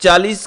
40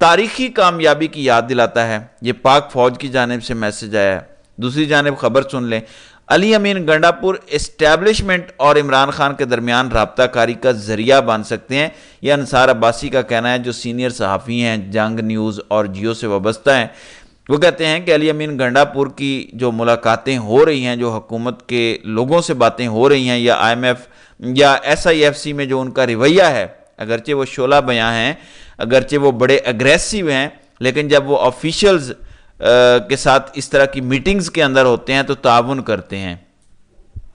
تاریخی کامیابی کی یاد دلاتا ہے۔ یہ پاک فوج کی جانب سے میسج آیا ہے۔ دوسری جانب خبر سن لیں، علی امین گنڈا پور اسٹیبلشمنٹ اور عمران خان کے درمیان رابطہ کاری کا ذریعہ بن سکتے ہیں، یہ انصار عباسی کا کہنا ہے، جو سینئر صحافی ہیں، جنگ نیوز اور جیو سے وابستہ ہیں۔ وہ کہتے ہیں کہ علی امین گنڈا پور کی جو ملاقاتیں ہو رہی ہیں، جو حکومت کے لوگوں سے باتیں ہو رہی ہیں، یا IMF یا SIFC میں جو ان کا رویہ ہے، اگرچہ وہ شعلہ بیاں ہیں، اگرچہ وہ بڑے اگریسیو ہیں، لیکن جب وہ آفیشلز کے ساتھ اس طرح کی میٹنگز کے اندر ہوتے ہیں تو تعاون کرتے ہیں۔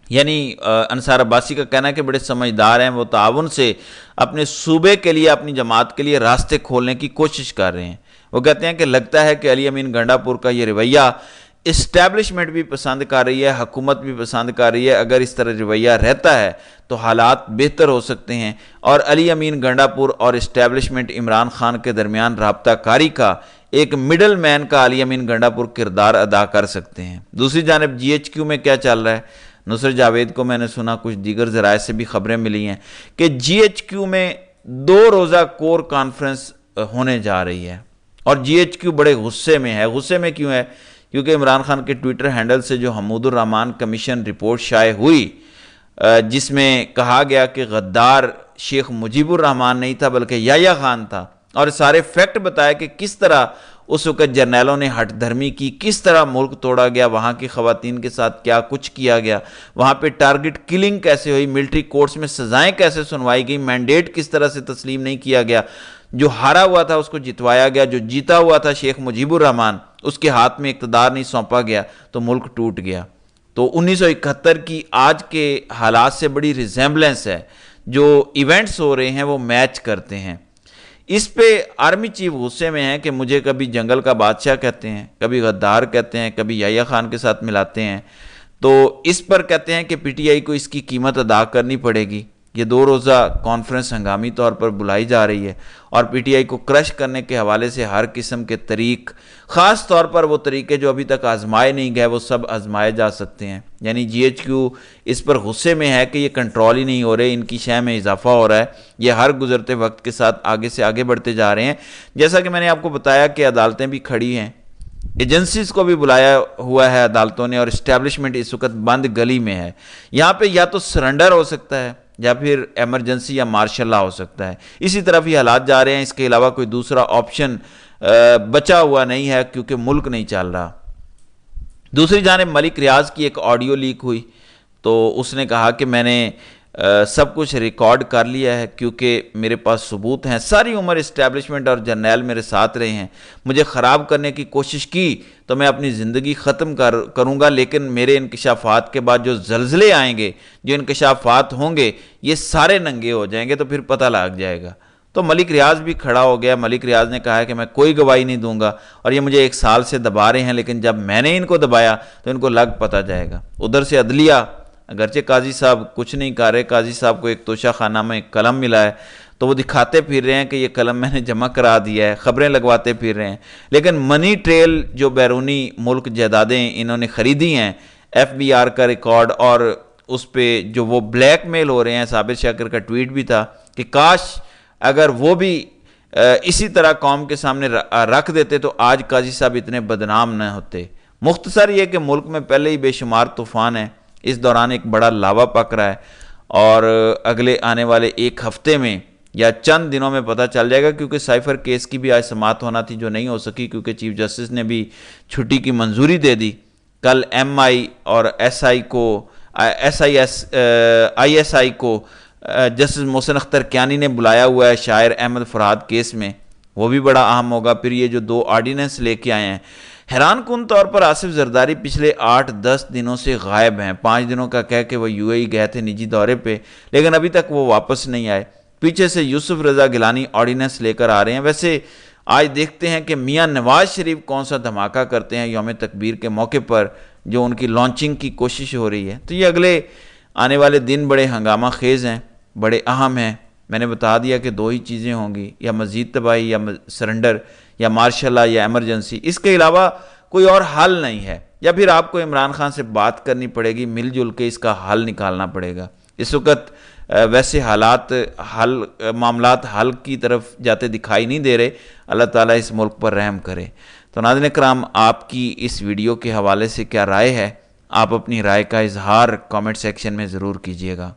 یعنی انصار عباسی کا کہنا ہے کہ بڑے سمجھدار ہیں، وہ تعاون سے اپنے صوبے کے لیے، اپنی جماعت کے لیے راستے کھولنے کی کوشش کر رہے ہیں۔ وہ کہتے ہیں کہ لگتا ہے کہ علی امین گنڈا پور کا یہ رویہ اسٹیبلشمنٹ بھی پسند کر رہی ہے، حکومت بھی پسند کر رہی ہے۔ اگر اس طرح رویہ رہتا ہے تو حالات بہتر ہو سکتے ہیں، اور علی امین گنڈا پور اور اسٹیبلشمنٹ عمران خان کے درمیان رابطہ کاری کا ایک مڈل مین کا علی امین گنڈا پور کردار ادا کر سکتے ہیں۔ دوسری جانب GHQ میں کیا چل رہا ہے؟ نصرت جاوید کو میں نے سنا، کچھ دیگر ذرائع سے بھی خبریں ملی ہیں کہ GHQ میں 2 روزہ کور کانفرنس ہونے جا رہی ہے، اور GHQ بڑے غصے میں ہے۔ غصے میں کیوں ہے؟ کیونکہ عمران خان کے ٹویٹر ہینڈل سے جو حمود الرحمان کمیشن رپورٹ شائع ہوئی، جس میں کہا گیا کہ غدار شیخ مجیب الرحمان نہیں تھا بلکہ یحییٰ خان تھا، اور سارے فیکٹ بتایا کہ کس طرح اس وقت جرنیلوں نے ہٹ دھرمی کی، کس طرح ملک توڑا گیا، وہاں کی خواتین کے ساتھ کیا کچھ کیا گیا، وہاں پہ ٹارگٹ کلنگ کیسے ہوئی، ملٹری کورٹس میں سزائیں کیسے سنوائی گئی، مینڈیٹ کس طرح سے تسلیم نہیں کیا گیا، جو ہارا ہوا تھا اس کو جتوایا گیا، جو جیتا ہوا تھا شیخ مجیب الرحمان اس کے ہاتھ میں اقتدار نہیں سونپا گیا تو ملک ٹوٹ گیا۔ تو 1971 کی آج کے حالات سے بڑی ریزیمبلنس ہے، جو ایونٹس ہو رہے ہیں وہ میچ کرتے ہیں۔ اس پہ آرمی چیف غصے میں ہیں کہ مجھے کبھی جنگل کا بادشاہ کہتے ہیں، کبھی غدار کہتے ہیں، کبھی یحییٰ خان کے ساتھ ملاتے ہیں، تو اس پر کہتے ہیں کہ PTI کو اس کی قیمت ادا کرنی پڑے گی۔ یہ 2 روزہ کانفرنس ہنگامی طور پر بلائی جا رہی ہے، اور PTI کو کرش کرنے کے حوالے سے ہر قسم کے طریق، خاص طور پر وہ طریقے جو ابھی تک آزمائے نہیں گئے، وہ سب آزمائے جا سکتے ہیں۔ یعنی GHQ اس پر غصے میں ہے کہ یہ کنٹرول ہی نہیں ہو رہے، ان کی شے میں اضافہ ہو رہا ہے، یہ ہر گزرتے وقت کے ساتھ آگے سے آگے بڑھتے جا رہے ہیں۔ جیسا کہ میں نے آپ کو بتایا کہ عدالتیں بھی کھڑی ہیں، ایجنسیز کو بھی بلایا ہوا ہے عدالتوں نے، اور اسٹیبلشمنٹ اس وقت بند گلی میں ہے۔ یہاں پہ یا تو سرنڈر ہو سکتا ہے، یا پھر ایمرجنسی یا مارشل لا ہو سکتا ہے۔ اسی طرف ہی حالات جا رہے ہیں، اس کے علاوہ کوئی دوسرا آپشن بچا ہوا نہیں ہے، کیونکہ ملک نہیں چل رہا۔ دوسری جانب ملک ریاض کی ایک آڈیو لیک ہوئی، تو اس نے کہا کہ میں نے سب کچھ ریکارڈ کر لیا ہے، کیونکہ میرے پاس ثبوت ہیں، ساری عمر اسٹیبلشمنٹ اور جرنیل میرے ساتھ رہے ہیں، مجھے خراب کرنے کی کوشش کی تو میں اپنی زندگی ختم کروں گا، لیکن میرے انکشافات کے بعد جو زلزلے آئیں گے، جو انکشافات ہوں گے، یہ سارے ننگے ہو جائیں گے، تو پھر پتہ لگ جائے گا۔ تو ملک ریاض بھی کھڑا ہو گیا۔ ملک ریاض نے کہا ہے کہ میں کوئی گواہی نہیں دوں گا، اور یہ مجھے 1 سال سے دبا رہے ہیں، لیکن جب میں نے ان کو دبایا تو ان کو لگ پتہ جائے گا۔ ادھر سے عدلیہ، اگرچہ قاضی صاحب کچھ نہیں کر رہے، قاضی صاحب کو ایک توشہ خانہ میں ایک قلم ملا ہے، تو وہ دکھاتے پھر رہے ہیں کہ یہ قلم میں نے جمع کرا دیا ہے، خبریں لگواتے پھر رہے ہیں، لیکن منی ٹریل جو بیرونی ملک جائیدادیں انہوں نے خریدی ہیں، FBR کا ریکارڈ، اور اس پہ جو وہ بلیک میل ہو رہے ہیں، صابر شاکر کا ٹویٹ بھی تھا کہ کاش اگر وہ بھی اسی طرح قوم کے سامنے رکھ دیتے تو آج قاضی صاحب اتنے بدنام نہ ہوتے۔ مختصر یہ کہ ملک میں پہلے ہی بے شمار طوفان ہیں، اس دوران ایک بڑا لاوا پک رہا ہے، اور اگلے آنے والے 1 ہفتے میں یا چند دنوں میں پتہ چل جائے گا، کیونکہ سائفر کیس کی بھی آج سماعت ہونا تھی جو نہیں ہو سکی، کیونکہ چیف جسٹس نے بھی چھٹی کی منظوری دے دی۔ کل MI اور SI کو ISI کو جسٹس محسن اختر کیانی نے بلایا ہوا ہے شاعر احمد فرحاد کیس میں، وہ بھی بڑا اہم ہوگا۔ پھر یہ جو 2 آرڈیننس لے کے آئے ہیں، حیران کن طور پر آصف زرداری پچھلے 8-10 دنوں سے غائب ہیں۔ 5 دنوں کا کہہ کہ وہ UAE گئے تھے نجی دورے پہ، لیکن ابھی تک وہ واپس نہیں آئے۔ پیچھے سے یوسف رضا گیلانی آرڈیننس لے کر آ رہے ہیں۔ ویسے آج دیکھتے ہیں کہ میاں نواز شریف کون سا دھماکہ کرتے ہیں یوم تکبیر کے موقع پر، جو ان کی لانچنگ کی کوشش ہو رہی ہے۔ تو یہ اگلے آنے والے دن بڑے ہنگامہ خیز ہیں، بڑے اہم ہیں۔ میں نے بتا دیا کہ 2 ہی چیزیں ہوں گی، یا مزید تباہی، یا سرنڈر، یا مارشل لا، یا ایمرجنسی۔ اس کے علاوہ کوئی اور حل نہیں ہے، یا پھر آپ کو عمران خان سے بات کرنی پڑے گی، مل جل کے اس کا حل نکالنا پڑے گا۔ اس وقت ویسے معاملات حل کی طرف جاتے دکھائی نہیں دے رہے۔ اللہ تعالیٰ اس ملک پر رحم کرے۔ تو ناظرین کرام، آپ کی اس ویڈیو کے حوالے سے کیا رائے ہے؟ آپ اپنی رائے کا اظہار کامنٹ سیکشن میں ضرور کیجیے گا۔